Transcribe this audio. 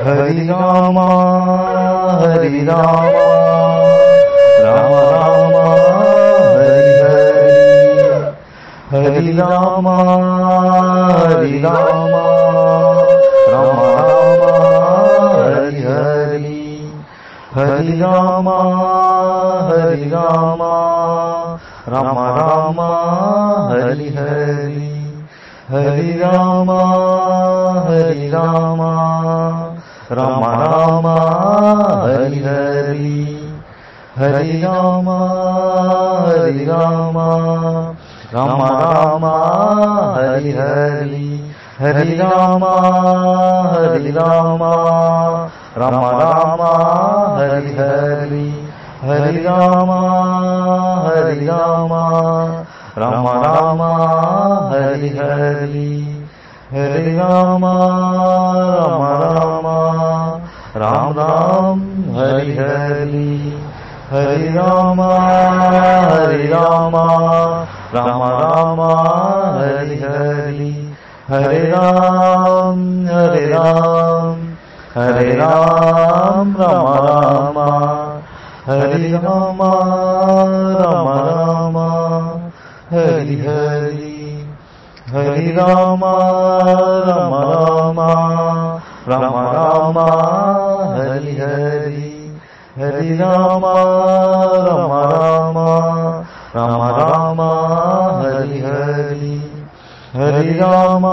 Hari Rama Hari Rama Rama Rama Hari Hari Hari Rama Hari Rama Rama Rama Hari Hari Hari Rama Hari Rama Rama Rama Hari Hari Hari Rama Hari Rama Rama Rama Hari Hari Hari Rama Hari Rama Rama Rama Hari Hari Hari Rama Hari Rama Rama Rama Hari Hari Hari Rama Hari Rama Rama Rama Hari Hari Hari Rama Rama Rama Rama Rama Hari Hari Hari Rama Hari Rama Rama Rama Hari Hari Hari Rama Hari Rama Hari Rama Rama Rama Hari Rama Rama Rama Hari Hari Hari Rama Rama Rama Rama Rama Hari Hari Hari Rama Rama Rama Rama Rama Hari Hari Hari Rama